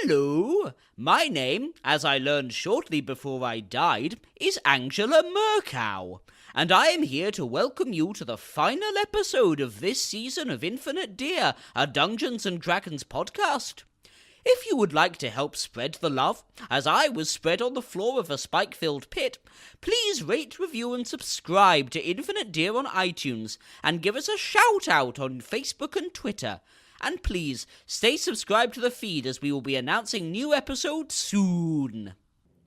Hello, my name, as I learned shortly before I died, is Angela Mercow, and I am here to welcome you to the final episode of this season of Infinite Deer, a Dungeons & Dragons podcast. If you would like to help spread the love, as I was spread on the floor of a spike-filled pit, please rate, review and subscribe to Infinite Deer on iTunes, and give us a shout-out on Facebook and Twitter. And please, stay subscribed to the feed as we will be announcing new episodes soon.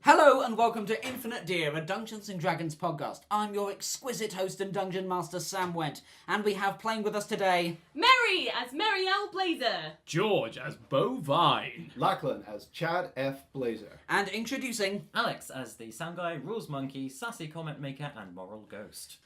Hello and welcome to Infinite Deer, a Dungeons & Dragons podcast. I'm your exquisite host and dungeon master, Sam Went, and we have playing with us today... Mary as Merrielle Blazer. George as Bovine. Lachlan as Chad F. Blazer. And introducing... Alex as the sound guy, rules monkey, sassy comment maker, and moral ghost.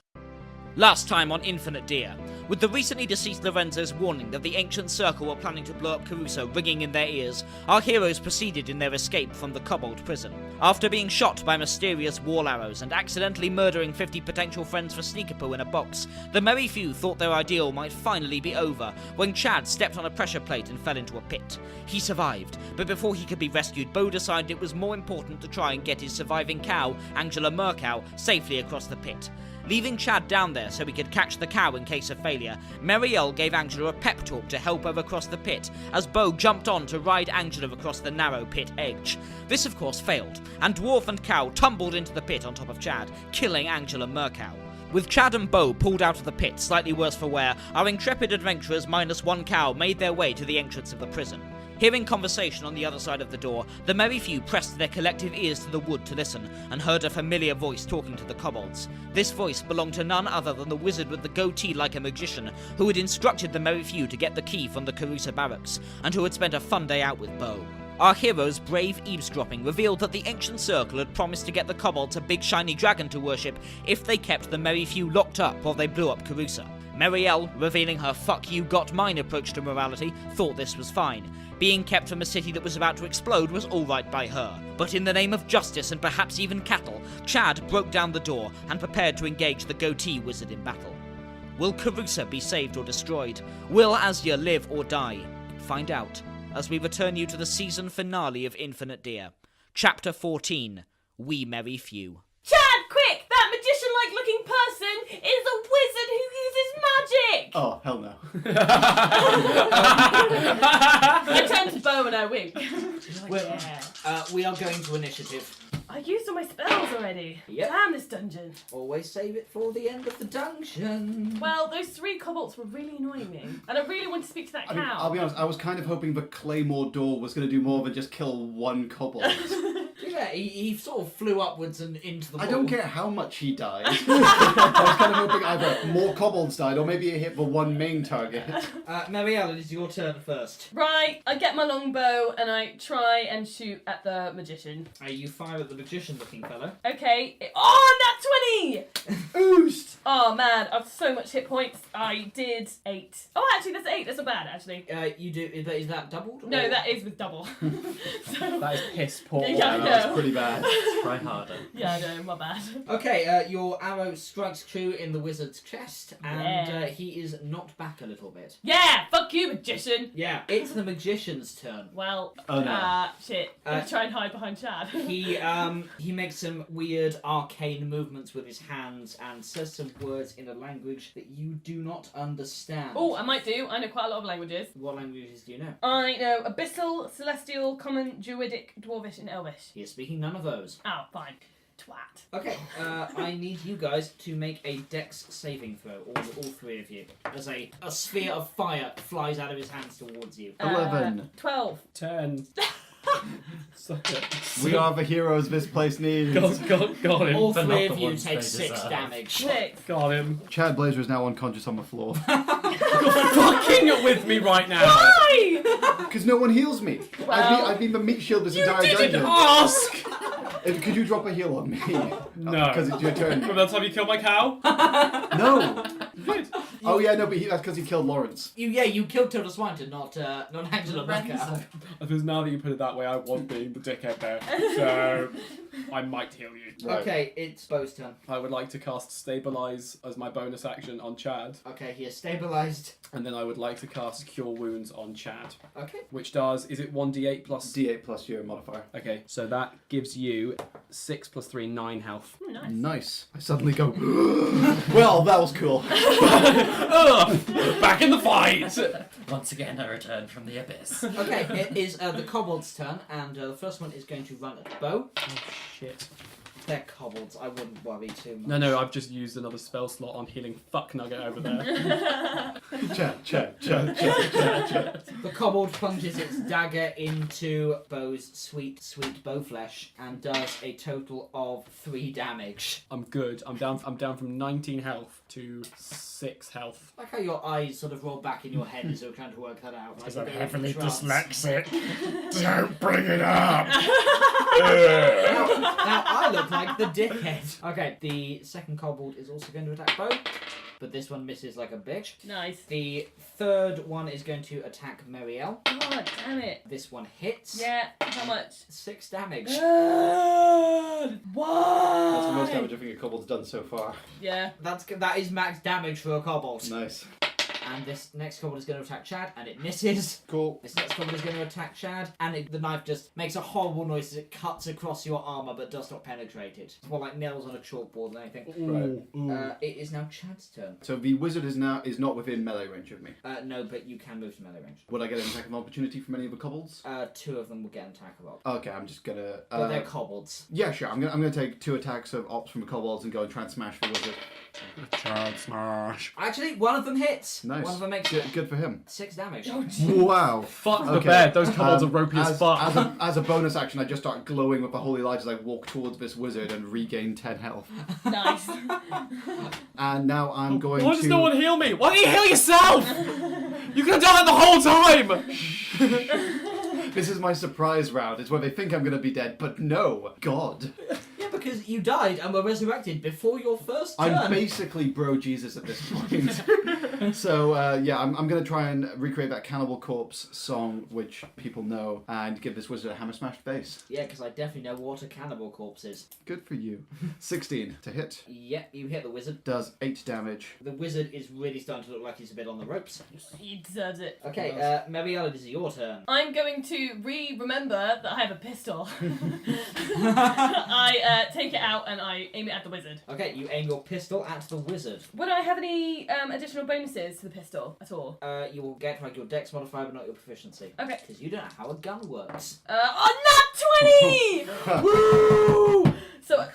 Last time on Infinite Deer, with the recently deceased Lorenzo's warning that the Ancient Circle were planning to blow up Caruso ringing in their ears, our heroes proceeded in their escape from the Kobold prison. After being shot by mysterious wall arrows and accidentally murdering 50 potential friends for sneakapoo in a box, the merry few thought their ideal might finally be over when Chad stepped on a pressure plate and fell into a pit. He survived, but before he could be rescued, Bo decided it was more important to try and get his surviving cow, Angela Mercow, safely across the pit. Leaving Chad down there so he could catch the cow in case of failure, Merrielle gave Angela a pep talk to help her across the pit, as Bo jumped on to ride Angela across the narrow pit edge. This of course failed, and Dwarf and Cow tumbled into the pit on top of Chad, killing Angela Mercow. With Chad and Bo pulled out of the pit, slightly worse for wear, our intrepid adventurers minus one cow made their way to the entrance of the prison. Hearing conversation on the other side of the door, the merry few pressed their collective ears to the wood to listen, and heard a familiar voice talking to the kobolds. This voice belonged to none other than the wizard with the goatee like a magician, who had instructed the merry few to get the key from the Caruso barracks, and who had spent a fun day out with Bo. Our heroes' brave eavesdropping revealed that the Ancient Circle had promised to get the kobolds a big shiny dragon to worship if they kept the merry few locked up while they blew up Caruso. Merrielle, revealing her fuck you got mine approach to morality, thought this was fine. Being kept from a city that was about to explode was alright by her. But in the name of justice and perhaps even cattle, Chad broke down the door and prepared to engage the goatee wizard in battle. Will Caruso be saved or destroyed? Will Azure live or die? Find out as we return you to the season finale of Infinite Deer. Chapter 14, We Merry Few. Chad, quick! That magician-like looking person is a wizard who uses magic! Oh, hell no. I turn to Bo and I wink. We are going to initiative. I used all my spells already. Yep. Damn this dungeon. Always save it for the end of the dungeon. Well, those 3 kobolds were really annoying me. And I really want to speak to that cow. I mean, I'll be honest, I was kind of hoping the Claymore door was going to do more than just kill one kobold. Yeah, he sort of flew upwards and into the wall. I don't care how much he died. I was kind of hoping either more kobolds died or maybe it hit the one main target. Merrielle, it is your turn first. Right, I get my longbow and I try and shoot at the magician. You fire at the magician-looking fellow. Okay. Oh, nat 20! Oost! Oh man, I've so much hit points. I did 8. Oh, actually, that's 8. That's not bad, actually. You do, but is that doubled? No, that is with double. So, That is piss poor. Yeah, I know. That's pretty bad. Try harder. yeah, no, my bad. Okay, your arrow strikes true in the wizard's chest, and Yeah. he is knocked back a little bit. Yeah, fuck you, magician. Yeah, it's the magician's turn. Well, Oh, no. shit. Let's try and hide behind Chad. He makes some weird arcane movements with his hands and says some words in a language that you do not understand. Oh, I might do. I know quite a lot of languages. What languages do you know? I know Abyssal, Celestial, Common, Druidic, Dwarvish, and Elvish. He is speaking none of those. Oh, fine. Twat. Okay, I need you guys to make a dex saving throw, all 3 of you, as a sphere of fire flies out of his hands towards you. 11. 12. 10. Suck it. We are the heroes this place needs. Got him. All but 3 not of the you ones take they 6 deserve. damage. 6. Got him. Chad Blazer is now unconscious on the floor. You're fucking with me right now. Why? Because no one heals me. Well, I've been the meat shield this You entire didn't dungeon. ask! Could you drop a heal on me? No. Because it's your turn. From that time you killed my cow? No. You did. Oh yeah, no, but that's because he killed Lawrence. You killed Tilda Swanton, not Angela Mercow. Because now that you put it that way, I was being the dickhead there. So, I might heal you. Right. Okay, it's Bo's turn. I would like to cast Stabilize as my bonus action on Chad. Okay, he is stabilized. And then I would like to cast Cure Wounds on Chad. Okay. Which does, is it 1d8 plus... D8 plus your modifier. Okay, so that gives you 6 plus 3, 9 health. Oh, nice. Nice. I suddenly go, well, that was cool. Ugh! Back in the fight! Once again, I return from the abyss. Okay, it is the kobold's turn, and the first one is going to run at Bo. Oh, shit. They're kobolds, I wouldn't worry too much. No, I've just used another spell slot on healing fuck nugget over there. Chat. The kobold plunges its dagger into Bo's sweet bow flesh and does a total of 3 damage. I'm good. I'm down from 19 health to 6 health. I like how your eyes sort of roll back in your head as you're trying to work that out. Like I'm you're heavily in trance. dyslexic. Don't bring it up! Now I look like the dickhead. Okay, the second kobold is also going to attack Bo, but this one misses like a bitch. Nice. The third one is going to attack Merrielle. God damn it. This one hits. Yeah, how much? 6 damage. God! Why? That's the most damage I think a kobold's done so far. Yeah. That is max damage for a kobold. Nice. And this next kobold is going to attack Chad, and it misses. Cool. This next kobold is going to attack Chad, and the knife just makes a horrible noise as it cuts across your armour but does not penetrate it. It's more like nails on a chalkboard than anything. Right. It is now Chad's turn. So the wizard is not within melee range of me. No, but you can move to melee range. Would I get an attack of opportunity from any of the kobolds? 2 of them will get an attack of ops. Okay, I'm just gonna. But they're kobolds. Yeah, sure. I'm gonna take 2 attacks of ops from the kobolds and go and try and smash the wizard. Child smash. Actually, one of them hits. Nice. One of them makes Good for him. 6 damage. Wow. Fuck the Okay. bed. Those kobolds are ropey as fuck. As a bonus action, I just start glowing with the holy light as I walk towards this wizard and regain 10 health. Nice. And now I'm going Why to. does no one heal me? Why don't you heal yourself? You could have done it the whole time! This is my surprise round. It's where they think I'm gonna be dead, but no. God. Yeah, because you died and were resurrected before your first turn. I'm basically bro Jesus at this point. So yeah, I'm gonna try and recreate that Cannibal Corpse song, which people know, and give this wizard a hammer smashed face. Yeah, because I definitely know what a cannibal corpse is. Good for you. 16 to hit. Yep, you hit the wizard. Does 8 damage. The wizard is really starting to look like he's a bit on the ropes. He deserves it. Okay, Merrielle, it is your turn. I'm going to remember that I have a pistol. I take it out and I aim it at the wizard. Okay, you aim your pistol at the wizard. Would I have any additional bonuses to the pistol at all? You will get like your dex modifier, but not your proficiency. Okay. Because you don't know how a gun works. Oh, nat 20! Woo! So,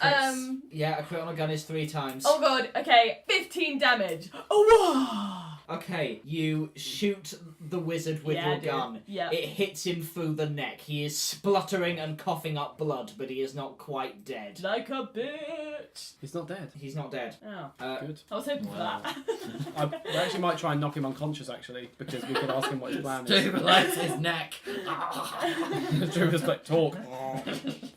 Yeah, a crit on a gun is 3 times. oh god, okay, 15 damage. Oh, Okay, you shoot the wizard with Yeah, your dude. gun. Yeah. It hits him through the neck. He is spluttering and coughing up blood, but he is not quite dead. like a bitch. He's not dead. He's not dead. Oh, Good. I was hoping for Wow. that. We actually might try and knock him unconscious, actually, because we could ask him what his plan is. Stabilize his neck. Drew was like, talk.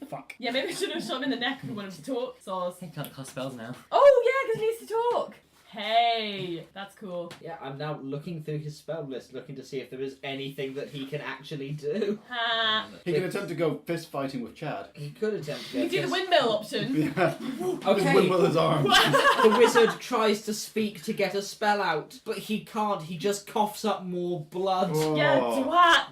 Fuck. Yeah, maybe I should have shot him in the neck if we wanted to talk. So I was... He can't cast spells now. Oh, yeah, because he needs to talk. Hey, that's cool. Yeah, I'm now looking through his spell list, looking to see if there is anything that he can actually do. Ha. He can attempt to go fist fighting with Chad. He could attempt to You get do the this. windmill option. Yeah. Okay. Just windmill his arms. The wizard tries to speak to get a spell out, but he can't. He just coughs up more blood. Yeah, Oh. twat.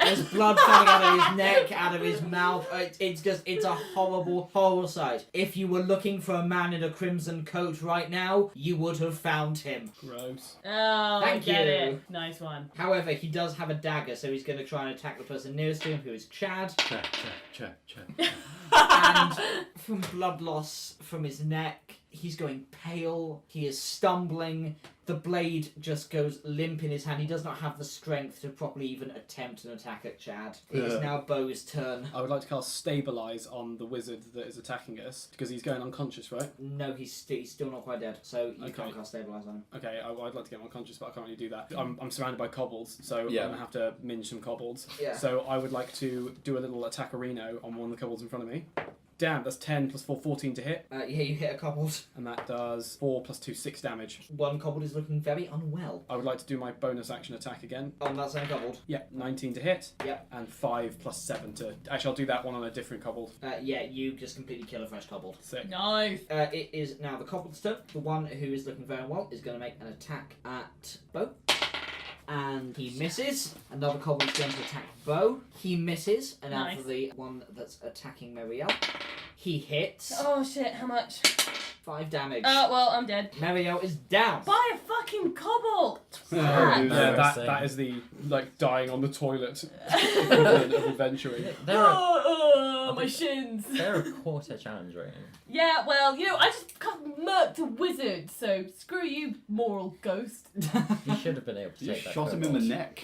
There's blood coming out of his neck, out of his mouth. It's a horrible, horrible sight. If you were looking for a man in a crimson coat right now, you would have found him. Gross. Oh, Thank I get you. it. Nice one. However, he does have a dagger, so he's going to try and attack the person nearest to him, who is Chad. Chad. And from blood loss from his neck, he's going pale. He is stumbling. The blade just goes limp in his hand. He does not have the strength to properly even attempt an attack at Chad. It is Yeah. now Bo's turn. I would like to cast Stabilize on the wizard that is attacking us, because he's going unconscious, right? No, he's still not quite dead, so you Okay. can't cast Stabilize on him. Okay, I'd like to get him unconscious, but I can't really do that. I'm surrounded by kobolds, so Yeah. I'm going to have to minge some kobolds. Yeah. So I would like to do a little attack-a-reno on one of the kobolds in front of me. Damn, that's 10 plus 4, 14 to hit. Yeah, you hit a kobold. And that does 4 plus 2, 6 damage. One kobold is looking very unwell. I would like to do my bonus action attack again. On that same kobold. Yeah, 19 to hit. Yeah. And 5 plus 7 to... Actually, I'll do that one on a different kobold. Yeah, you just completely kill a fresh kobold. Sick. Nice. It is now the kobold's turn. The one who is looking very well is going to make an attack at Bo. And he misses. Another kobold is going to attack Bo. He misses. And now Nice. for the one that's attacking Merrielle. He hits. Oh shit, how much? 5 damage. Well, I'm dead. Merrielle is down. Buy a fucking kobold! Yeah, Embarrassing. that is the, like, dying on the toilet equivalent of adventuring. My shins. They're a quarter challenge rating. Yeah, well, I just murked a wizard, so screw you, moral ghost. You should have been able to You take that. shot him in the kobold. neck.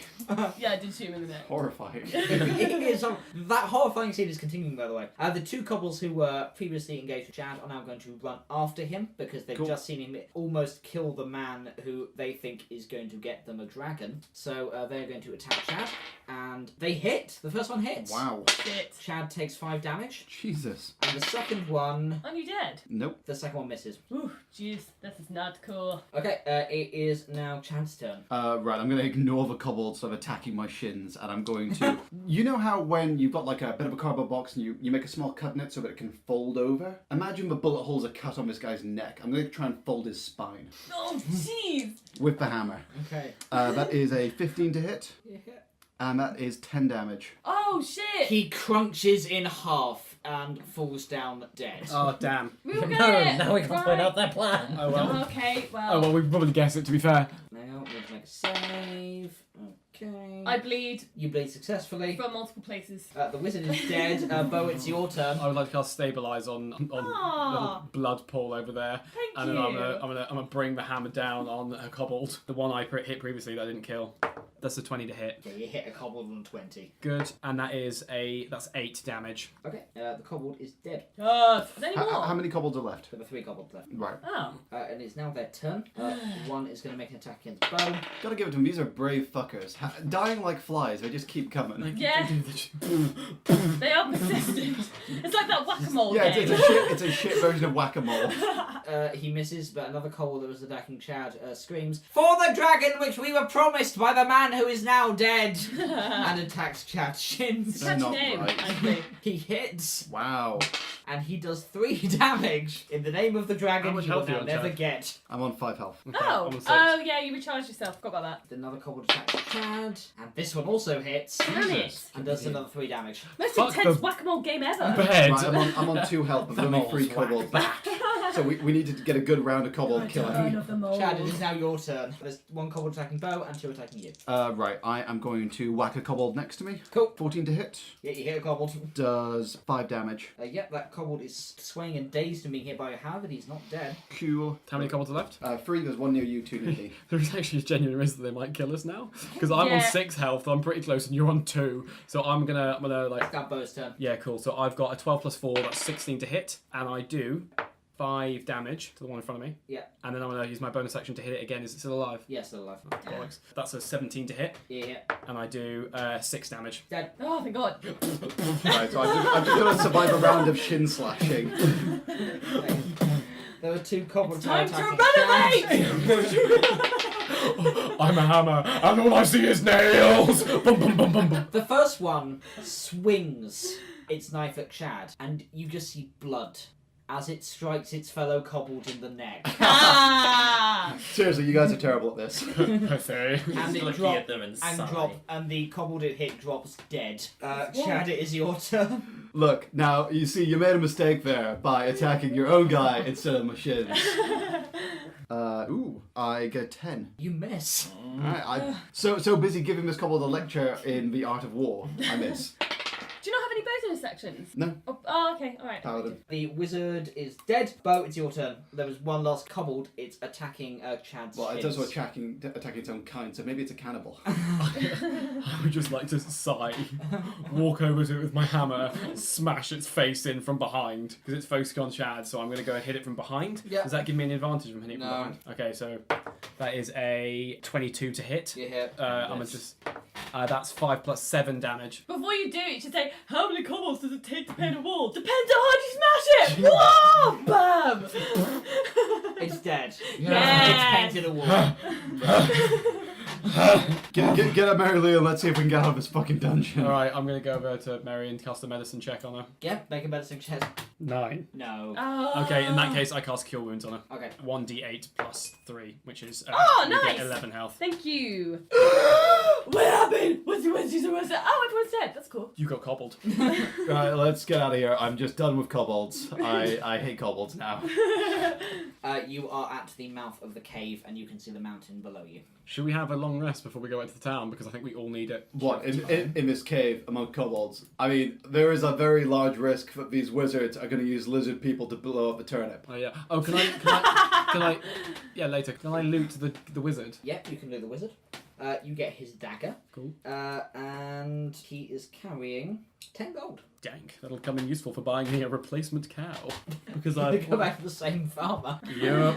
Yeah, I did shoot him in the neck. Horrifying. That horrifying scene is continuing, by the way. The 2 kobolds who were previously engaged with Chad are now going to run after him because they've just seen him almost kill the man who they think is going to get them a dragon. So they're going to attack Chad, and they hit. The first one hits. Wow. Shit. Chad takes 5 damage, Jesus. and the second one, Aren't you dead? Nope. the second one misses. Ooh, jeez, this is not cool. Okay, it is now Chad's turn. Right, I'm going to ignore the kobolds sort of attacking my shins, and I'm going to... You know how when you've got like a bit of a cardboard box and you make a small cut in it so that it can fold over? Imagine the bullet holes are cut on this guy's neck. I'm going to try and fold his spine Oh, jeez. with the hammer. Okay. That is a 15 to hit, Yeah. and that is 10 damage. Oh, shit. He crunches in half and falls down dead. Oh, damn. We were No, gonna now we can't find out their plan. Oh, well. Okay, well. Oh, well, we can probably guess it, to be fair. Now, we need to make a save. Okay. I bleed You bleed successfully. from multiple places. The wizard is dead. Bo, it's your turn. I would like to cast Stabilize on little blood pool over there. Thank And then you. I'm gonna bring the hammer down on a kobold. The one I hit previously that I didn't kill. That's a 20 to hit. Okay, you hit a kobold on 20. Good. And that's 8 damage. Okay, the kobold is dead. Is there any How more? many kobolds are left? There are 3 kobolds left. Right. Oh. And it's now their turn. One is going to make an attack against Bo. Gotta give it to them. These are brave fuckers. Dying like flies. They just keep coming. Yeah. They are persistent. It's like that whack-a-mole Yeah, game. it's a shit version of whack-a-mole. He misses, but another kobold that was attacking Chad screams, "For the dragon which we were promised by the man who is now dead!" and attacks Chad's shins. Catchy Not name, right. I think. He hits, Wow. and he does 3 damage. In the name of the dragon, How much you will health are you now on, never Chad? get. I'm on 5 health. Oh, I'm on 6. yeah, you recharged yourself. Forgot about that. Another kobold attacks Chad, and this one also hits, Damn it. and does another 3 damage. Most Fuck intense the- whack-a-mole game ever. Bed. Right, I'm on 2 health, but there's only 3 moles whack kobolds back. So we need to get a good round of kobold killing. of the mole. Chad, it is now your turn. There's 1 kobold attacking Bo, and 2 attacking you. Right, I am going to whack a kobold next to me. Cool. 14 to hit. Yeah, you hit a kobold. Does 5 damage. Yep, that kobold is swaying and dazed and being hit by a hammer, but he's not dead. Cool. How many kobolds are left? 3, there's 1 near you, 2 near me. There is actually a genuine risk that they might kill us now. Because I'm on Yeah. 6 health, I'm pretty close, and you're on 2. So I'm gonna like... It's now Bo's turn. Yeah, cool. So I've got a 12 plus 4, that's 16 to hit. And I do 5 damage to the one in front of me. Yeah. And then I'm gonna use my bonus action to hit it again. Is it still alive? Yeah, still alive. Bollocks. That's a 17 to hit. Yeah. And I do 6 damage. Dead. Oh, thank God. Right, so I'm just going to survive a round of shin slashing. There were 2 kobolds Time to attacking renovate! I'm a hammer, and all I see is nails! Bum, bum, bum, bum, bum. The first one swings its knife at Chad, and you just see blood as it strikes its fellow kobold in the neck. Ah! Seriously, you guys are terrible at this. Pathetic. And it Looking at them and sigh. and the kobold it hit drops dead. Chad, it is your turn. Look, now, you see, you made a mistake there by attacking your own guy instead of my shins. I get 10. You miss. Alright, I'm so busy giving this kobold a lecture in the art of war, I miss. Do you not have any bonus sections? No. Oh, okay, alright. Paladin. The wizard is dead. Bo, it's your turn. There was one last kobold. It's attacking Chad's Well, it's shins. also attacking its own kind, so maybe it's a cannibal. I would just like to sigh, walk over to it with my hammer, smash its face in from behind, because it's focused on Chad, so I'm going to go and hit it from behind. Yeah. Does that give me an advantage from hitting it No. from behind? Okay, so that is a 22 to hit. You hit. I'm going to just... that's 5 plus 7 damage. Before you do it, you should say, say, how many cobbles does it take to paint a wall? Depends how hard you smash it! Whoa! Bam! It's dead. Yeah. It's painted a wall. Get up Merrielle and let's see if we can get out of this fucking dungeon. Alright, I'm gonna go over to Mary and cast a medicine check on her. Yep, make a medicine check. 9. No. Oh. Okay, in that case, I cast Cure Wounds on her. Okay. 1d8 plus 3, which is Oh, you nice. get 11 health. Thank you. What happened? What's it? Oh, everyone's dead. That's cool. You got cobbled. Right, let's get out of here. I'm just done with kobolds. I hate kobolds now. You are at the mouth of the cave, and you can see the mountain below you. Should we have a long rest before we go into the town? Because I think we all need it. What, in this cave among kobolds? I mean, there is a very large risk that these wizards are going to use lizard people to blow up the turnip. Oh yeah. Oh, can I? Yeah, later. Can I loot the wizard? Yep, you can do the wizard. You get his dagger. Cool. And he is carrying 10 gold. Dank. That'll come in useful for buying me a replacement cow. Because They I go back to the same farmer. Yep.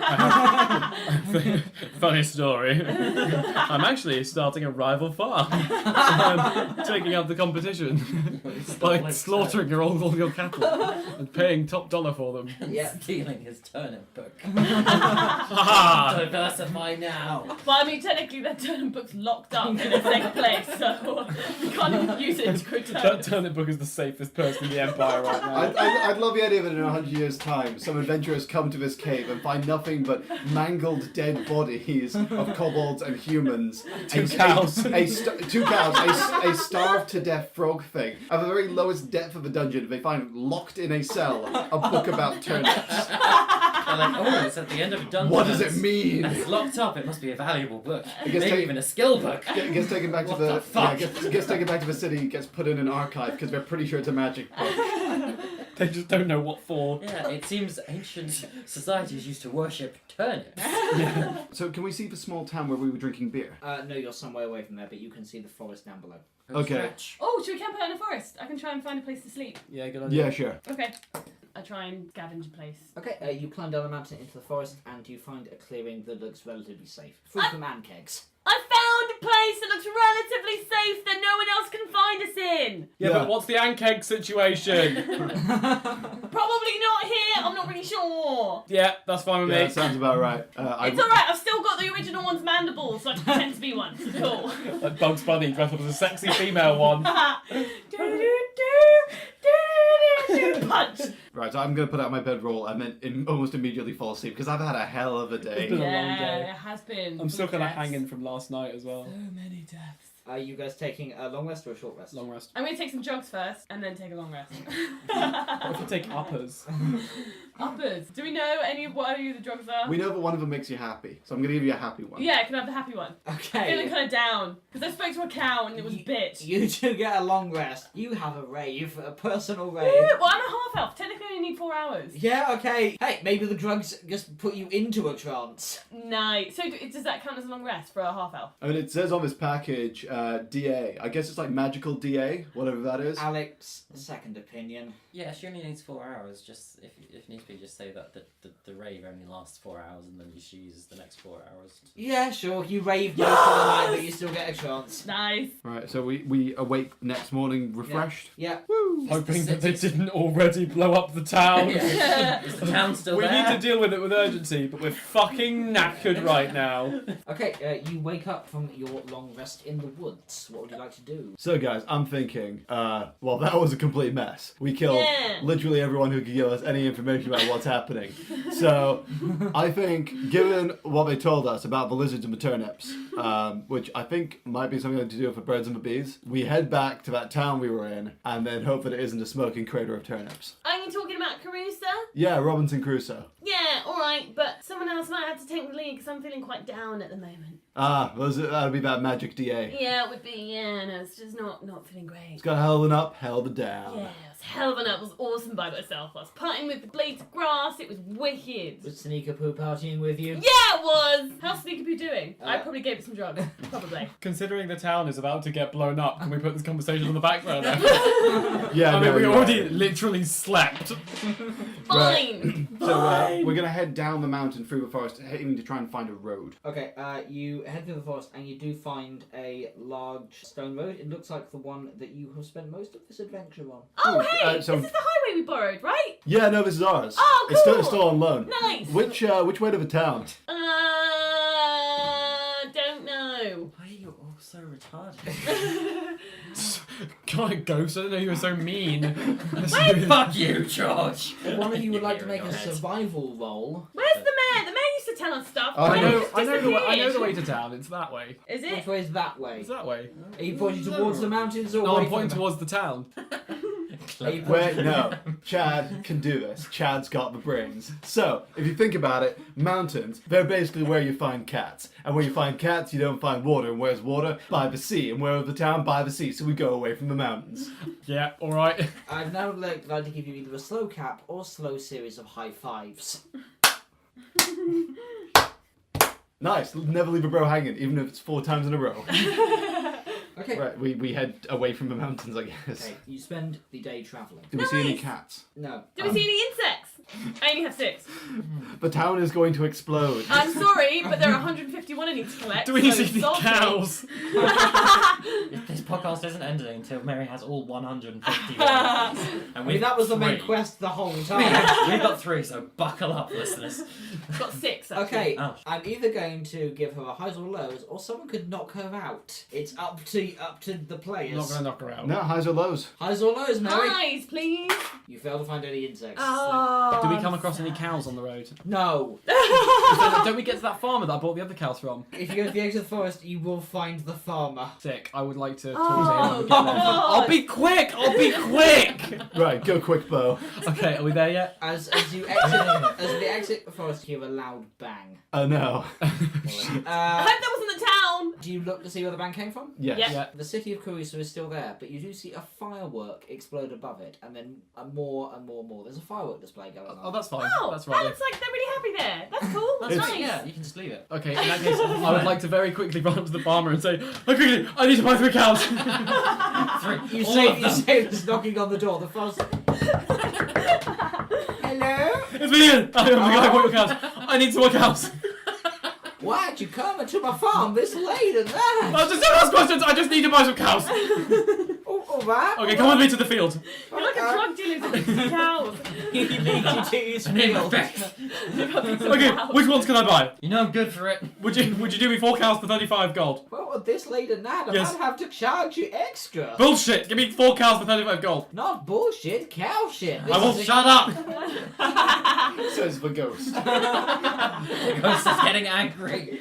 Funny story. I'm actually starting a rival farm. I'm taking out the competition by slaughtering all your cattle and paying top dollar for them. Yeah. Stealing his turnip book. Ha! Diversify now. Well, I mean, technically that turnip book's locked up in a safe place, so we can't even use it to grow That turnips. turnip book is the safest person in the empire right now. I'd love the idea that in 100 years' time, some adventurers come to this cave and find nothing but mangled dead bodies of kobolds and humans. Two cows. Two cows, a starved to death frog thing. At the very lowest depth of the dungeon, they find locked in a cell a book about turnips. They're like, oh, it's at the end of a dungeon. What does it mean? It's locked up. It must be a valuable book. guess Maybe take- even a skill book. Gets taken back to What the, the fuck? gets taken back to the city, gets put in an archive because they're pretty sure it's a magic book. They just don't know what for. Yeah, it seems ancient societies used to worship turnips. So can we see the small town where we were drinking beer? No, you're some way away from there, but you can see the forest down below. Okay. Stretch. Oh, should we camp out in the forest? I can try and find a place to sleep. Yeah, good idea. Yeah, sure. Okay. I try and scavenge a place. Okay, you climb down the mountain into the forest, and you find a clearing that looks relatively safe. Free from man kegs. I found a place that looks relatively safe that no one else can find us in. Yeah, Yeah. but what's the ankeg situation? Probably not here. I'm not really sure. Yeah, that's fine with Yeah, me. that sounds about right. It's alright. I've still got the original one's mandibles, so I can pretend to be one. It's cool. Like Bugs Bunny dressed up as a sexy female one. Punch. Right, so I'm going to put out my bedroll and then almost immediately fall asleep because I've had a hell of a It's been day. a long Yeah, day. it has been. I'm still kind of Deaths. hanging from last night as well. So many deaths. Are you guys taking a long rest or a short rest? Long rest. I'm gonna take some drugs first, and then take a long rest. What if you take uppers? Uppers. Do we know what any of the drugs are? We know that one of them makes you happy, so I'm going to give you a happy one. Yeah, can I have the happy one? Okay. Feeling kind of down because I spoke to a cow and it was a bitch. You do get a long rest. You have a rave, a personal rave. Woo! Well, I'm a half elf. Technically, I only need 4 hours. Yeah, okay. Hey, maybe the drugs just put you into a trance. Nice. So does that count as a long rest for a half elf? I mean, it says on this package, DA. I guess it's like magical DA, whatever that is. Alex, second opinion. Yeah, she only needs 4 hours. Just if needs be, just say that the rave only lasts 4 hours, and then she uses the next 4 hours. Yeah, sure. You rave most of the night, but you still get a trance. Nice. Right, so we awake next morning refreshed. Yeah. Woo! Hoping that they didn't already blow up the town. Is the town still We there? need to deal with it with urgency, but we're fucking knackered right now. Okay, you wake up from your long rest in the woods. What would you like to do? So guys, I'm thinking, well, that was a complete mess. We killed Yeah. literally everyone who could give us any information about what's happening. So I think, given what they told us about the lizards and the turnips, which I think might be something to do with the birds and the bees, we head back to that town we were in and then hope that it isn't a smoking crater of turnips. Are you talking about Carusa? Yeah, Robinson Crusoe. Yeah, alright, but someone else might have to take the lead because I'm feeling quite down at the moment. That'll be that magic DA. Yeah, it would be, no, it's just not feeling great. It's got held up, held it down. Yeah, it's hell of a night. It was awesome by myself. I was putting with the blades of grass. It was wicked. Was Sneaker Poo partying with you? Yeah, it was. How's Sneaky Poo doing? I Uh, probably gave it some drugs. Probably. Considering the town is about to get blown up, can we put this conversation on the back burner? Yeah, I mean, no, we you're already right. literally slept. Fine. So we're gonna head down the mountain through the forest, aiming to try and find a road. Okay, you head through the forest and you do find a large stone road. It looks like the one that you have spent most of this adventure on. Oh, Ooh, hey! so- This is the highway we borrowed, right? Yeah, no, this is ours. Oh, It's cool. still on loan. Nice. Which way to the town? Don't know. Why are you all so retarded? God, Ghost, I didn't know you were so mean. Fuck you, George! If one of you would like to Here make we a go. survival roll. Where's the mayor? The mayor used to tell us stuff. Oh, The I mayor know, just I know the way. I know the disappeared. way to town. It's that way. Is Which it? way is that way? It's that way. Are you pointing towards the mountains or No, away I'm from pointing the towards the town. Are you Wait, no. Chad can do this. Chad's got the brains. So, if you think about it, mountains, they're basically where you find cats. And where you find cats, you don't find water. And where's water? By the sea. And where is the town? By the sea. So we go away from the mountains. Yeah, all right. I'd now like to give you either a slow cap or a slow series of high fives. Nice. Never leave a bro hanging, even if it's 4 times in a row. Okay. Right, we head away from the mountains, I guess. Okay, you spend the day travelling. Do we see any Nice. cats? No. Do we see any insects? I only have 6. The town is going to explode. I'm sorry, but there are 151 I need to collect. Do we so see any salty. cows? If this podcast isn't ending until Mary has all 150 I and mean, that was the main three. quest the whole time. We've got 3, so buckle up, listeners. I've got 6. Actually. Okay, Ouch. I'm either going to give her a highs or lows, or someone could knock her out. It's up to the I'm players. not gonna knock her out. No, highs or lows? Highs or lows, Mary? Highs, please. You fail to find any insects. Oh, Do we come across any cows on the road? No. Don't we get to that farmer that I bought the other cows from? If you go to the edge of the forest, you will find the farmer. Sick. I would like to Oh, talk to him when we get there. God. I'll be quick! I'll be quick! Right, go quick, Bo. Okay, are we there yet? As you exit the forest, you hear a loud bang. Oh no. I hope that wasn't the town. Do you look to see where the bang came from? Yes. Yeah. Yeah. The city of Caruso is still there, but you do see a firework explode above it, and then more and more and more. There's a firework display going on. Oh, that's fine. Oh, That's that right. looks like they're really happy there. That's cool. That's It's- nice. Yeah, you can just leave it. Okay, in that case, I would like to very quickly run up to the farmer and say, "Oh, quickly, I need to buy 3 cows." 3. You all say of them. this knocking on the door. The farmer's hello? It's me, Ian. I am the guy who bought your cows. I need some more cows. Why'd you come into my farm this late at night? Just don't ask questions. I just need to buy some cows. All right. Okay, come with me to the field. You're like a drug dealer who eats cows. He leads you to his And in field. effect, Okay, which ones can I buy? you know I'm good for it. Would you do me 4 cows for 35 gold? Well, at this late at night, I Yes. might have to charge you extra. Bullshit. Give me 4 cows for 35 gold. Not bullshit, cow shit. I will Shut up! Says the ghost. The ghost is getting angry.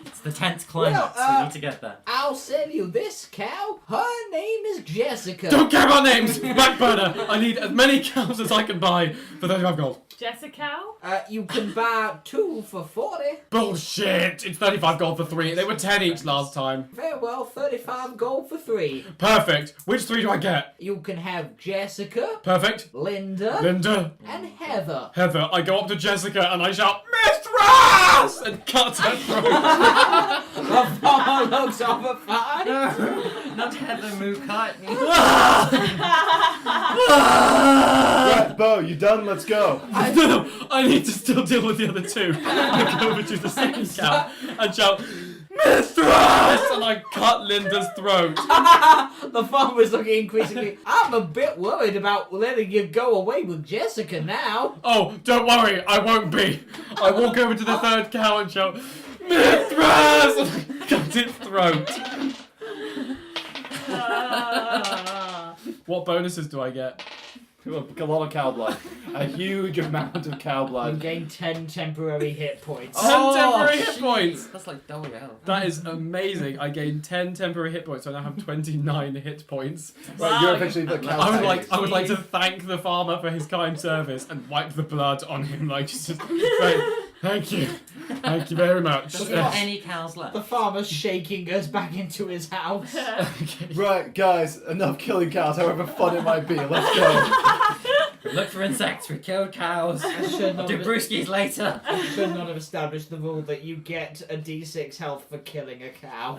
It's the 10th climax. Well, We need to get there. I'll sell you this cow. Her name is Jessica. Don't care about names. Backburner. I need as many cows as I can buy for 35 gold. Jessica? You can buy 2 for 40. Bullshit. It's 35 gold for 3. They were 10 each last time. Very well, 35 gold for 3. Perfect. Which 3 do I get? You can have Jessica, Perfect. Linda, Linda. and Heather. Heather. I go up to Jessica and I shout, "Mistress!" and cut her throat. The farmer looks horrified. Not Heather Mukatney. Right, Bo, you done? Let's go. No, I need to still deal with the other 2. I go over to the second cow and shout, "Mistress!" and I cut Linda's throat. The farmer's looking increasingly. I'm a bit worried about letting you go away with Jessica now. Oh, don't worry, I won't be. I walk over to the third cow and shout, "Mistress!" and I cut its throat. What bonuses do I get? A lot of cow blood. A huge amount of cow You blood. gain 10 temporary hit points. 10 temporary hit jeez. points. That's like double hell. That is amazing. I gained 10 temporary hit points, so I now have 29 hit points. Right, you're officially the cow. I would like to thank the farmer for his kind service and wipe the blood on him, like just right. Thank you. Thank you very much. There's not any cows left. The farmer's shaking us back into his house. Right, guys, enough killing cows, however fun it might be. Let's go. We looked for insects, we killed cows. I should not Do have- brewskis later. I should not have established the rule that you get a d6 health for killing a cow.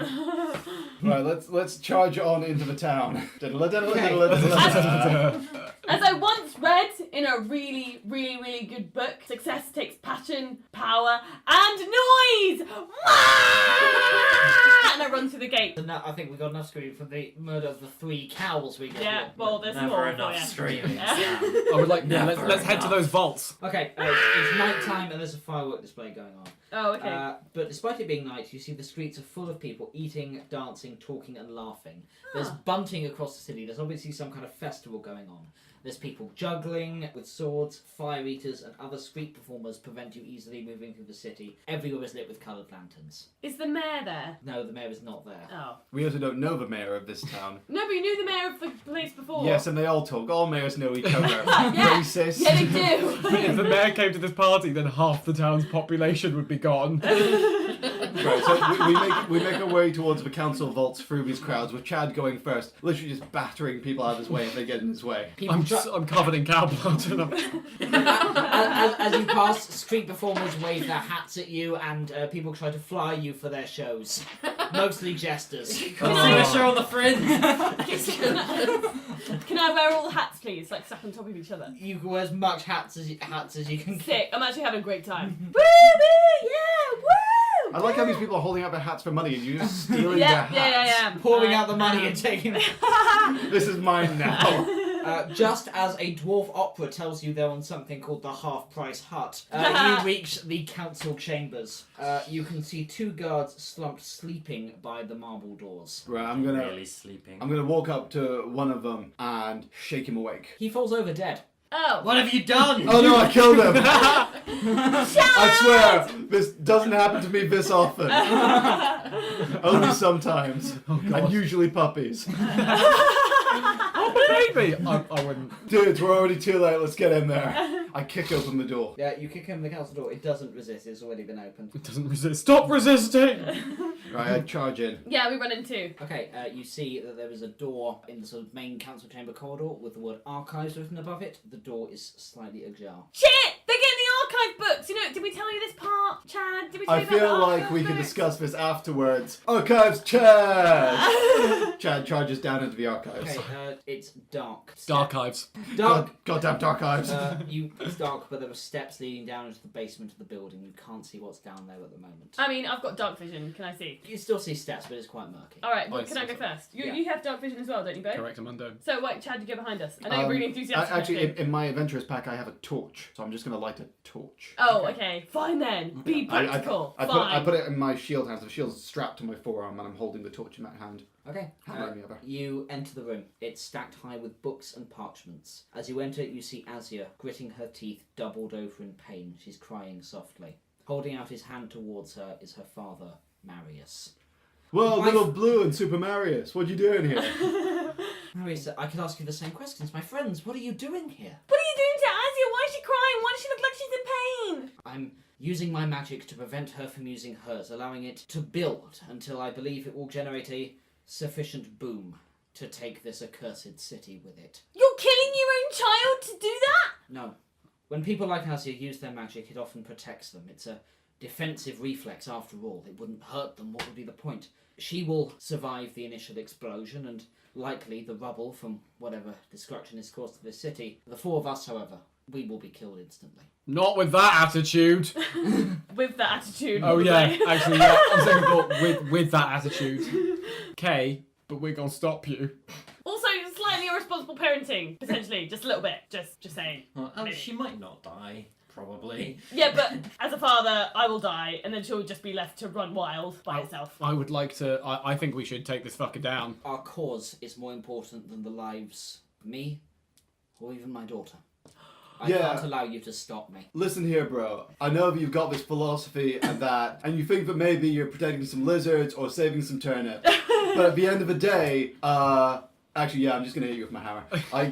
Right, let's charge on into the town. As I once read in a really, really, really good book, success takes passion, power, and noise! And I run through the gate. And that, I think we got enough screaming for the murder of the 3 cows we get. Yeah, well, there's Never more enough for you. screaming. Yeah. Sam. I would like. Yeah, Never let's head to enough. those vaults. Okay, it's night time and there's a firework display going on. Oh, okay. But despite it being night, you see the streets are full of people eating, dancing, talking, and laughing. There's bunting across the city. There's obviously some kind of festival going on. There's people juggling with swords, fire eaters, and other street performers prevent you easily moving through the city. Everywhere is lit with coloured lanterns. Is the mayor there? No, the mayor is not there. Oh. We also don't know the mayor of this town. No, but you knew the mayor of the place before. Yes, and they all talk. All mayors know each other. Yeah. Racist. Yeah, they do. If the mayor came to this party, then half the town's population would be gone. Right, so we make our way towards the council vaults through these crowds, with Chad going first, literally just battering people out of his way if they get in his way. People I'm covered in cow blood. And as you pass, street performers wave their hats at you, and people try to fly you for their shows. Mostly jesters. Come see the show on the fringe. Can I wear all the hats, please? Like, stack on top of each other. You can wear as much hats as you can get. Sick. I'm actually having a great time. Woo, woo, yeah, woo! I like how these people are holding out their hats for money and you're just stealing their Yeah, hats. yeah. Pouring out the money and taking it. This is mine now. Just as a dwarf opera tells you they're on something called the half-price hut, you reach the council chambers. You can see 2 guards slumped sleeping by the marble doors. Right, I'm gonna Really sleeping. walk up to one of them and shake him awake. He falls over dead. Oh. What have you done? Oh no, I killed him! I swear, this doesn't happen to me this often. Only sometimes. And usually puppies. baby, I wouldn't. Dudes, we're already too late, let's get in there. I kick open the door. Yeah, you kick him the council door. It doesn't resist. It's already been opened. It doesn't resist. Stop resisting! Right, I charge in. Yeah, we run in too. Okay, you see that there is a door in the sort of main council chamber corridor with the word archives written above it. The door is slightly ajar. Shit! They're getting the archive books! You know, did we tell you this part, Chad? Did we tell I you about feel the like archive we could books? discuss this afterwards. Archives, Chad! Chad charges down into the archives. Okay, it's dark. Archives. Dark. Goddamn archives. It's dark, but there are steps leading down into the basement of the building. You can't see what's down there at the moment. I mean, I've got dark vision. Can I see? You still see steps, but it's quite murky. Alright, well, I can I go see. first? You, Yeah. you have dark vision as well, don't you, Bo? Correct, Amundo. So, wait, Chad, you go behind us. I know you're really enthusiastic. Actually, about it. in my adventurous pack, I have a torch, so I'm just going to light a torch. Oh, okay. Fine then. Be practical. I Fine. put it in my shield hand, so the shield's strapped to my forearm, and I'm holding the torch in that hand. Okay. Hammer in the other. You enter the room. It's stacked high with books and parchments. As you enter, you see Azia gritting her teeth, doubled over in pain. She's crying softly. Holding out his hand towards her is her father, Marius. Whoa, My little Blue and Super Marius, what are you doing here? Marius, I could ask you the same questions. My friends, what are you doing here? What are you doing to Azia? Why is she crying? Why does she look like she's in pain? I'm using my magic to prevent her from using hers, allowing it to build until I believe it will generate a sufficient boom to take this accursed city with it. You're killing your own child to do that? No. When people like Azia use their magic, it often protects them. It's a defensive reflex after all. It wouldn't hurt them. What would be the point? She will survive the initial explosion and likely the rubble from whatever destruction is caused to this city. The 4 of us, however, we will be killed instantly. Not with that attitude. With that attitude. Oh yeah, actually, yeah. I'm second thought with that attitude. Okay, but we're gonna stop you. Also, slightly irresponsible parenting, potentially. Just a little bit. Just saying. Well, Maybe. she might not die, probably. Yeah, but as a father, I will die, and then she'll just be left to run wild by herself. I would like to. I think we should take this fucker down. Our cause is more important than the lives of me or even my daughter. I Yeah. can't allow you to stop me. Listen here, bro. I know that you've got this philosophy and that, and you think that maybe you're protecting some lizards or saving some turnips. But at the end of the day, Actually, yeah, I'm just going to hit you with my hammer. I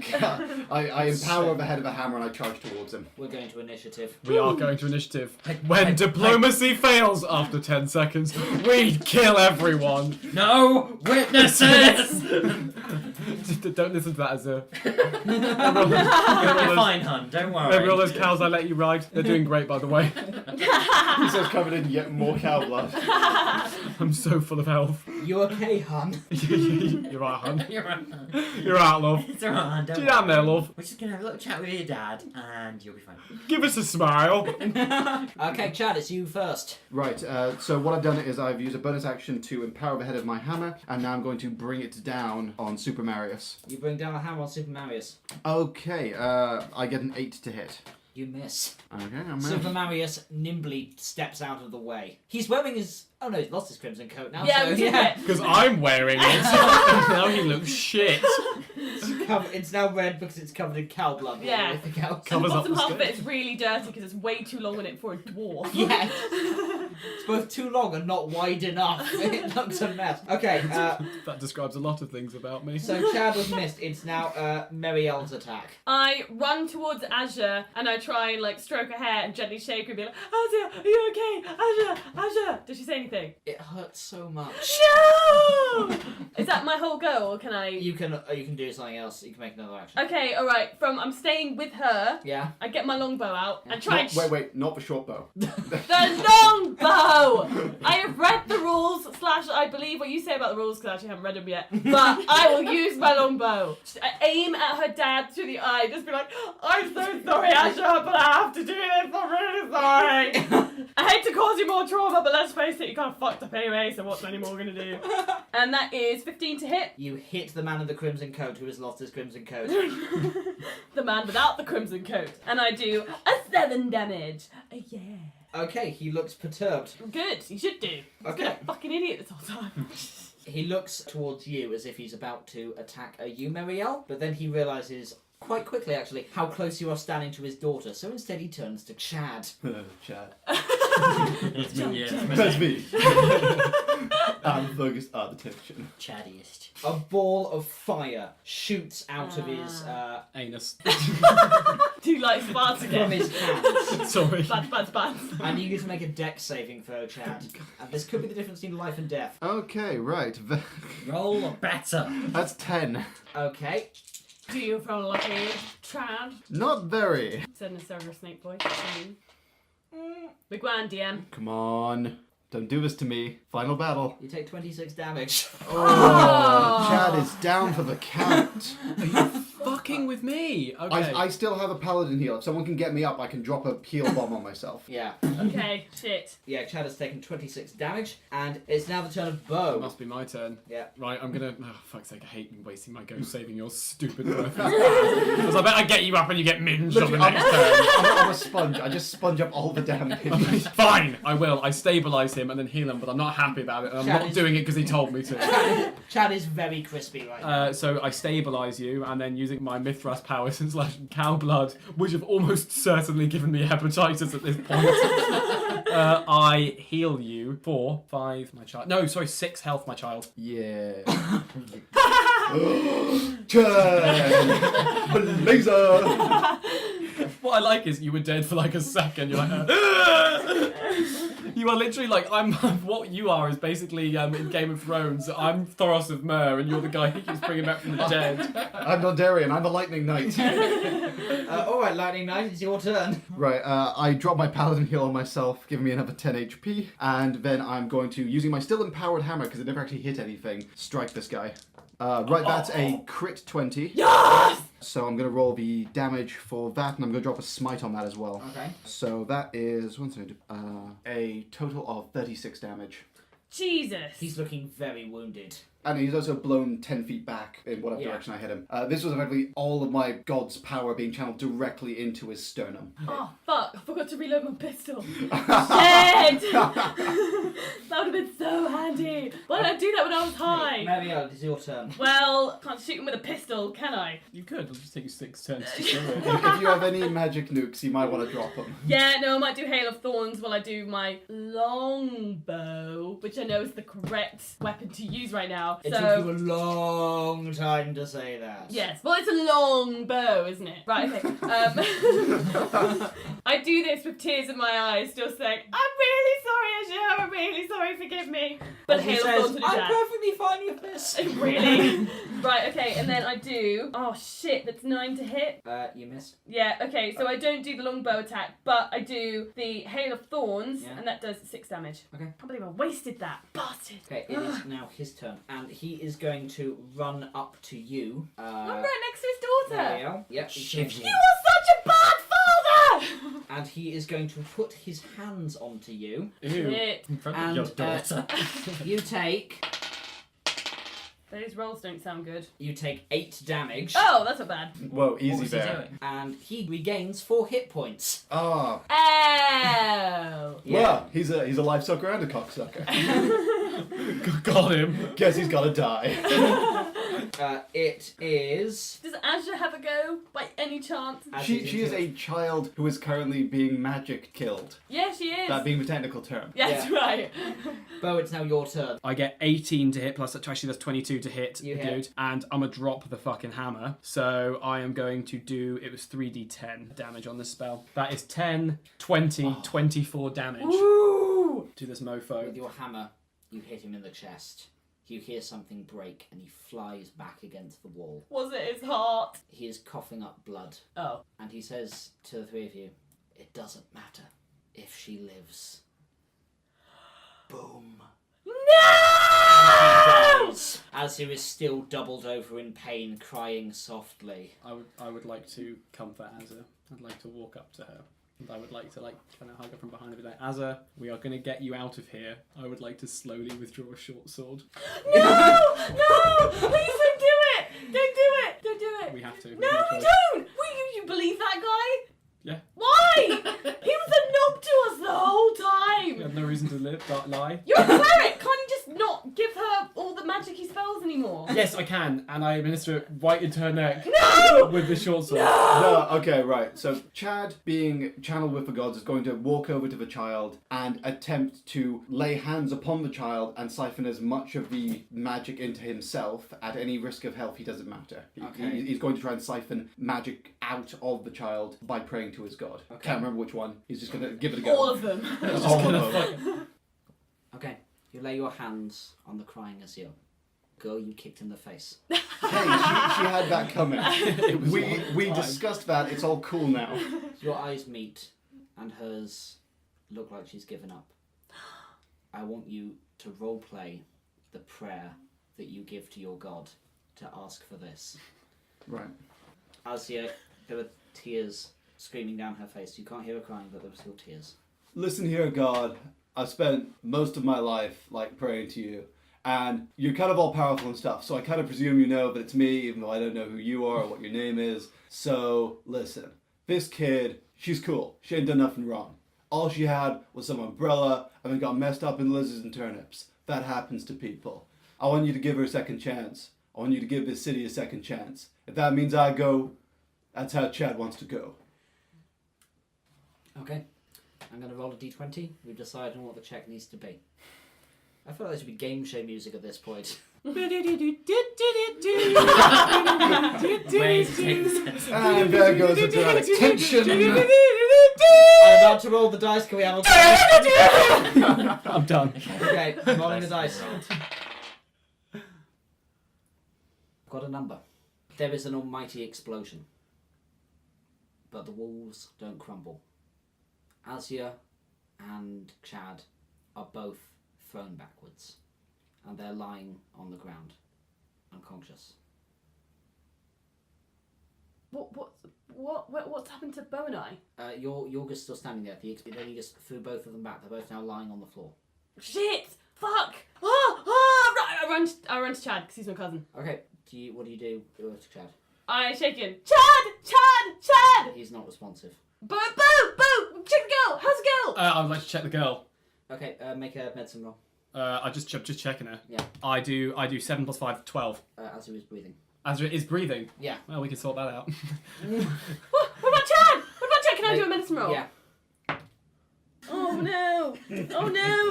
empower the head of a hammer and I charge towards him. We're going to initiative. We are going to initiative. When diplomacy fails after 10 seconds, we kill everyone. No witnesses! Don't listen to that as a... You're fine, hun. Don't worry. Every all those cows I let you ride, they're doing great, by the way. He says covered in yet more cow blood. I'm so full of health. You okay, hun? You're right, hun. You're right. You're right, love. It's alright, hun. Don't Get worry. down there, love. We're just gonna have a little chat with your dad, and you'll be fine. Give us a smile. Okay, Chad, it's you first. Right, so what I've done is I've used a bonus action to empower the head of my hammer, and now I'm going to bring it down on Super Marius. You bring down a hammer on Super Marius. Okay, I get an 8 to hit. You miss. Okay, I'm Super Marius nimbly steps out of the way. He's wearing his... Oh no, he's lost his crimson coat now. Yeah, so, we took yeah. it. Because I'm wearing it. And now he looks shit. It's now red because it's covered in cow blood. more than Yeah. anything else. The Covers up bottom the half of it skin. is really dirty because it's way too long on it for a dwarf. Yeah. It's both too long and not wide enough. It looks a mess. Okay, That describes a lot of things about me. so Chad was missed. It's now Merrielle's attack. I run towards Azure and I try and like stroke her hair and gently shake her and be like, Azure, are you okay? Azure. Does she say anything? It hurts so much. No! Is that my whole go or can I? You can do something else. You can make another action. Okay, alright. From I'm staying with her, Yeah. I get my longbow out and try and Wait, not the short bow. the longbow! I have read the rules, / I believe what you say about the rules because I actually haven't read them yet. But I will use my longbow. Just aim at her dad through the eye. Just be like, I'm so sorry, Asher, but I have to do this. I'm really sorry. I hate to cause you more trauma, but let's face it, you kind of fucked up anyway, so what's any more gonna do? And that is 15 to hit. You hit the man in the crimson coat who has lost his crimson coat. The man without the crimson coat. And I do a 7 damage. Yeah. Okay, he looks perturbed. Good, you should do. He's Okay. been a fucking idiot this whole time. He looks towards you as if he's about to attack you, Merrielle, but then he realises quite quickly, actually, how close you are standing to his daughter, so instead he turns to Chad. Chad. It's me, yeah. That's me. I'm focused on attention. Chattiest. A ball of fire shoots out of his Anus. Do you like Sparks from again? his hands. Sorry. Bad. And you get to make a dex saving throw, Chad. And this could be the difference between life and death. Okay, right. Roll better. That's 10. Okay. Do you feel lucky, Chad? Not very. Said in a Silver Snake voice. Big one, DM. Come on. Don't do this to me. Final battle. You take 26 damage. Oh, Chad is down for the count. Fucking with me. Okay. I still have a paladin heal. If someone can get me up, I can drop a heal bomb on myself. Yeah. Okay, shit. Yeah, Chad has taken 26 damage, and it's now the turn of It Bo. must be my turn. Yeah. Right, I'm gonna... Oh, fuck's sake, I hate you wasting my go saving your stupid breath. Because I bet I get you up and you get minged on the Literally, next turn. I'm a sponge. I just sponge up all the damage. Fine, I will. I stabilise him and then heal him, but I'm not happy about it. And I'm Chad not is- doing it because he told me to. Chad is very crispy right now. So I stabilise you, and then using my Mithras powers and / cow blood, which have almost certainly given me hepatitis at this point, I heal you for 5, my child. No, sorry, 6 health, my child. Yeah. Chad! Laser! What I like is you were dead for like a second. You're like, you are literally like, I'm. What you are is basically in Game of Thrones. I'm Thoros of Myr, and you're the guy who keeps bringing back from the dead. I'm Nondarian. I'm the Lightning Knight. Alright, Lightning Knight, it's your turn. Right, I drop my paladin heal on myself, giving me another 10 HP, and then I'm going to, using my still empowered hammer, because it never actually hit anything, strike this guy. Right, that's a crit 20. Yes! So I'm going to roll the damage for that, and I'm going to drop a smite on that as well. Okay. So that is, a total of 36 damage. Jesus. He's looking very wounded. And he's also blown 10 feet back in whatever Yeah. direction I hit him. This was effectively all of my god's power being channeled directly into his sternum. Oh, fuck. I forgot to reload my pistol. Shit! That would have been so handy. Why did I do that when I was high? Merrielle, it's your turn. Well, can't shoot him with a pistol, can I? You could. It'll just take you 6 turns to do it. If you have any magic nukes, you might want to drop them. Yeah, no, I might do Hail of Thorns while I do my longbow, which I know is the correct weapon to use right now. now. It so took you a long time to say that. yes, well, it's a long bow, isn't it? Right. Okay. I do this with tears in my eyes, still saying, "I'm really sorry, Azure. I'm really sorry. Forgive me." But He hail of says, thorns to the I'm dad. perfectly fine with this. Really? Right, okay, and then I do... Oh, shit, that's 9 to hit. You missed. Yeah, okay, so I don't do the longbow attack, but I do the Hail of Thorns, Yeah. and that does 6 damage. Okay. I can't believe I wasted that. Bastard. Okay, it is now his turn, and he is going to run up to you. I'm right next to his daughter. Merrielle. Yep. he's going to- You are such a bad father! And he is going to put his hands onto you. Ew. Shit. In front And, of your daughter. You take Those rolls don't sound good. 8 damage, Oh, that's not bad. Whoa, What easy was he bear. doing? and he regains 4 hit points. Ah, Oh. well, he's a life sucker and a cocksucker. Got him. Guess he's gotta die. It is. Does Azure have a go, by any chance? as She he's is into a child who is currently being magic killed. Yeah, she is. That being the technical term. Yeah, that's Yeah. right. Bo, it's now your turn. I get 18 to hit, plus actually that's 22 to hit You the hit. dude. And I'm going to drop the fucking hammer. So I am going to do, it was 3d10 damage on this spell. That is 10, 20, 24 damage Ooh. to this mofo. With your hammer, you hit him in the chest. You hear something break, and he flies back against the wall. Was it his heart? He is coughing up blood, Oh. and he says to the 3 of you, "It doesn't matter if she lives." Boom. No! He dies, as he is still doubled over in pain, crying softly. I would like to comfort Azza. I'd like to walk up to her. And I would like to kind of hug her from behind and be like, Azza, we are going to get you out of here. I would like to slowly withdraw a short sword. No! No! Please don't do it! Don't do it! Don't do it! We have to. No, There's you choice. don't! You believe that guy? Yeah. Why? He was a knob to us the whole You time! have no reason to live, don't lie. You're a cleric! Can't you just not give her all the magic-y spells anymore? Yes, I can, and I administer it right into her neck No! with the short sword. No, okay, right. So Chad, being channeled with the gods, is going to walk over to the child and attempt to lay hands upon the child and siphon as much of the magic into himself at any risk of health. He doesn't matter. Okay. He's going to try and siphon magic out of the child by praying to his god. Okay. Can't remember which one. He's just going to give it a go. All of them. All of them. Okay, you lay your hands on the crying Azil. Girl you kicked in the face. Hey, she had that coming. It was We one time. discussed that. It's all cool now. Your eyes meet, and hers look like she's given up. I want you to roleplay the prayer that you give to your god to ask for this. Right. Azia, there were tears streaming down her face. You can't hear her crying, but there were still tears. Listen here, God. I've spent most of my life praying to you, and you're kind of all powerful and stuff. So I kind of presume you know that it's me, even though I don't know who you are or what your name is. So listen, this kid, she's cool. She ain't done nothing wrong. All she had was some umbrella, and then got messed up in lizards and turnips. That happens to people. I want you to give her a second chance. I want you to give this city a second chance. If that means I go, that's how Chad wants to go. Okay, I'm going to roll a d20. We've decided on what the check needs to be. I feel like there should be game show music at this point. Ways to take the sense. And there goes the dramatic tension. I'm about to roll the dice. Can we have a... I'm done. Okay, I'm rolling the dice. Got a number. There is an almighty explosion. But the walls don't crumble. Azia and Chad are both thrown backwards. And they're lying on the ground, unconscious. What's happened to Bo and I? Yorga's still standing there. Then he just threw both of them back. They're both now lying on the floor. Shit! Fuck! Right, I run to Chad because he's my cousin. Okay, what do you do to Chad? I shake him. Chad! He's not responsive. Bo! Check the girl! How's the girl? I would like to check the girl. Okay, make a medicine roll. I just checking her. Yeah. I do 7 plus 5, 12. Azia is breathing. Azra is breathing. Yeah. Well, we can sort that out. What about Chad? Can I do a medicine roll? Yeah. Oh no!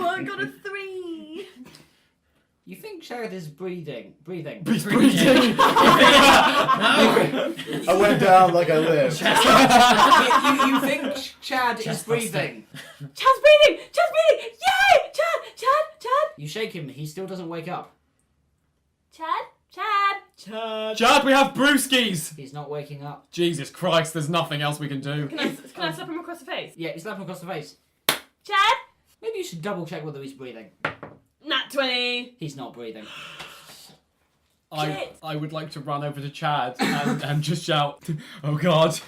I got a 3. You think Chad is breathing? Breathing. I went down like I lived. you think Chad is breathing? Chad's breathing! Chad's breathing! Yay! Chad! You shake him, he still doesn't wake up. Chad! Chad, we have brewskis! He's not waking up. Jesus Christ, there's nothing else we can do. Can I slap him across the face? Yeah, you slap him across the face. Chad! Maybe you should double check whether he's breathing. Nat 20! He's not breathing. I would like to run over to Chad and just shout, "Oh God,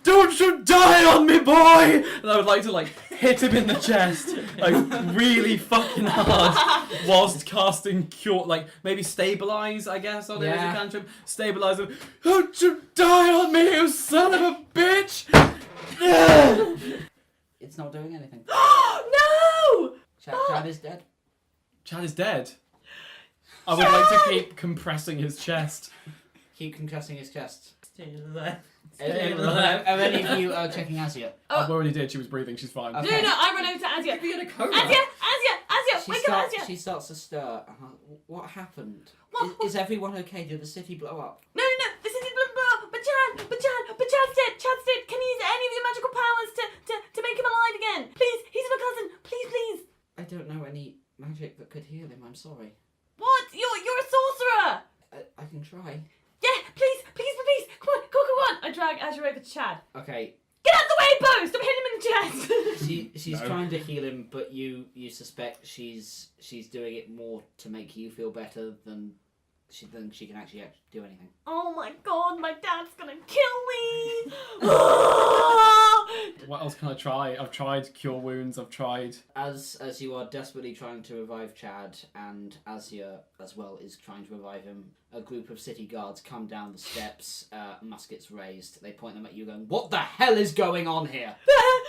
don't you die on me, boy!" And I would like to hit him in the chest, really fucking hard, whilst casting cure, maybe stabilize, I guess, on it as a cantrip. Stabilize him. Don't you die on me, you son of a bitch! It's not doing anything. No! Chad is dead. Chad is dead. I would like to keep compressing his chest. Keep concussing his chest. Stay there. Are any of you checking Asia? I've already did. She was breathing. She's fine. Okay. No, I run over to Asia. Be in a coma. Asia! Wake up, Asia! She starts to stir. What happened? What? Is everyone okay? Did the city blow up? No, the city's blah, but Chad's dead. Can you use any of your magical powers to make him alive again? Please, he's my cousin. Please. I don't know any magic that could heal him. I'm sorry. What? You're a sorcerer. I can try. Yeah, please. Come on. I drag Azure over to Chad. Okay. Get out of the way, Bo! Stop hitting him in the chest. She's No. trying to heal him, but you suspect she's doing it more to make you feel better than she can actually do anything. Oh my God, my dad's gonna kill me. What else can I try? I've tried cure wounds. I've tried. As you are desperately trying to revive Chad, and Asia as well is trying to revive him, a group of city guards come down the steps, muskets raised. They point them at you, going, "What the hell is going on here?" That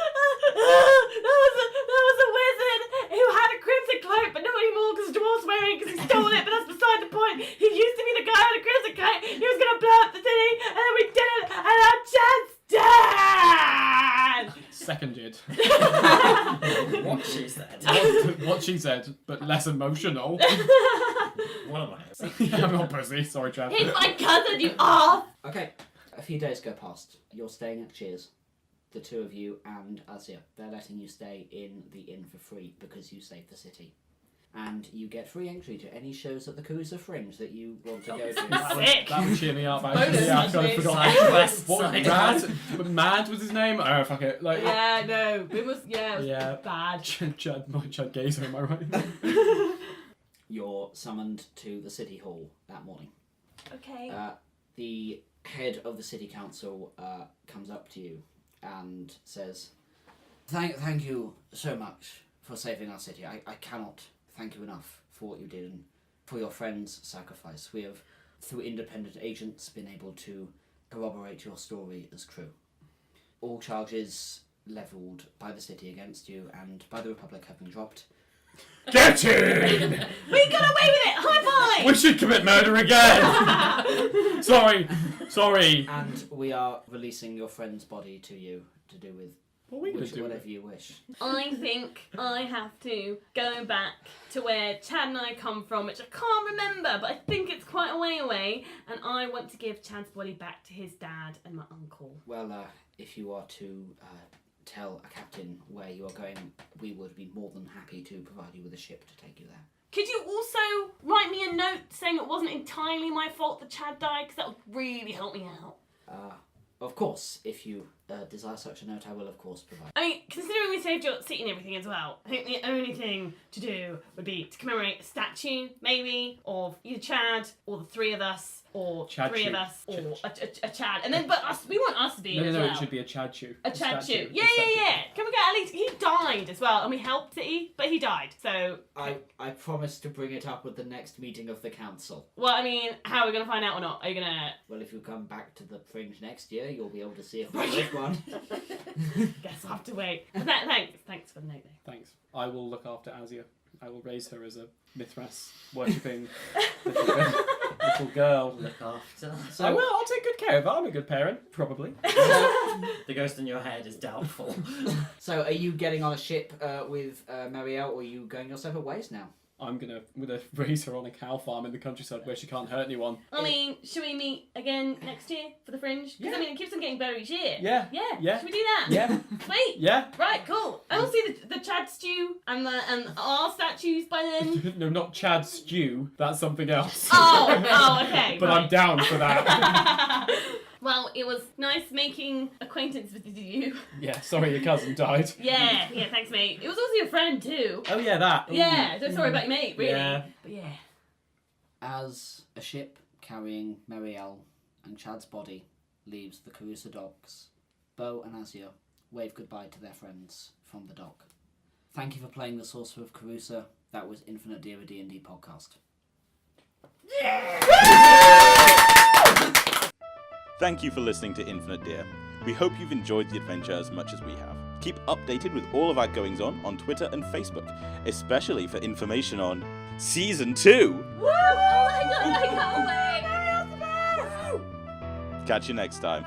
was a wizard who had a crimson cloak, but not anymore because Dwarf's wearing it because he stole it, but that's beside the point. He used to be the guy with a crimson cloak. He was going to blow up the city, and then we did it, and now Chad's dead! Seconded. What she said. What she said, but less emotional. What am I? I'm not pussy. Sorry, Chad. He's my cousin, you ass! Okay. A few days go past. You're staying at Cheers. The two of you and Asia. They're letting you stay in the inn for free because you saved the city. And you get free entry to any shows at the Caruso Fringe that you want to go to. Sick! That would cheer me up. Bonus, Actually. Yeah, I kind of actually. forgot. Side quest, What? side Mad was his name? Oh, fuck it. Yeah, no, it was Yeah. bad. Chad Gazer, am I right? You're summoned to the city hall that morning. Okay. The head of the city council comes up to you and says, Thank you so much for saving our city. I cannot thank you enough for what you did and for your friend's sacrifice. We have, through independent agents, been able to corroborate your story as true. All charges levelled by the city against you and by the Republic have been dropped. Get in! We got away with it! High five! We should commit murder again! Sorry. And we are releasing your friend's body to you to do with What are we going to do? whatever you wish. I think I have to go back to where Chad and I come from, which I can't remember, but I think it's quite a way away, and I want to give Chad's body back to his dad and my uncle. Well, if you are to tell a captain where you are going, we would be more than happy to provide you with a ship to take you there. Could you also write me a note saying it wasn't entirely my fault that Chad died, because that would really help me out. Of course, if you desire such a note, I will of course provide. I mean, considering we saved your seat and everything as well, I think the only thing to do would be to commemorate a statue, maybe, of either Chad, or the three of us, or Chad three of shoe. us, or a Chad. And then, but us, we want us to be in as No, well. it should be a Chad shoe. A Chad statue. shoe. Yeah. Can we get at least... He died as well, and we helped City, but he died, so... I promise to bring it up at the next meeting of the council. Well, I mean, how are we going to find out or not? Are you going to... Well, if you come back to the Fringe next year, you'll be able to see if there is one. Guess I'll have to wait. Thanks for the note, though. Thanks. I will look after Azia. I will raise her as a Mithras worshipping little girl. Look after. I will. I'll take good care of her. I'm a good parent, probably. The ghost in your head is doubtful. So, are you getting on a ship with Merrielle, or are you going your separate ways now? I'm gonna raise her on a cow farm in the countryside where she can't hurt anyone. I mean, should we meet again next year for the Fringe? Because I mean, it keeps on getting better each year. Yeah. Yeah. Should we do that? Yeah. Sweet. Yeah. Right. Cool. I will see the Chad stew and our statues by then. No, not Chad Stew. That's something else. Oh. Okay. But right. I'm down for that. Well, it was nice making acquaintance with you. Yeah. Sorry, your cousin died. Yeah, thanks, mate. It was also your friend, too. Oh yeah, that. Ooh. Yeah, so sorry about your mate, really. Yeah. But yeah. As a ship carrying Merrielle and Chad's body leaves the Carusa docks, Bo and Azure wave goodbye to their friends from the dock. Thank you for playing the Sorcerer of Carusa. That was Infinite Deer, a D&D podcast. Thank you for listening to Infinite Deer. We hope you've enjoyed the adventure as much as we have. Keep updated with all of our goings-on Twitter and Facebook, especially for information on Season 2! Woo! Oh my god, I can't wait! Catch you next time.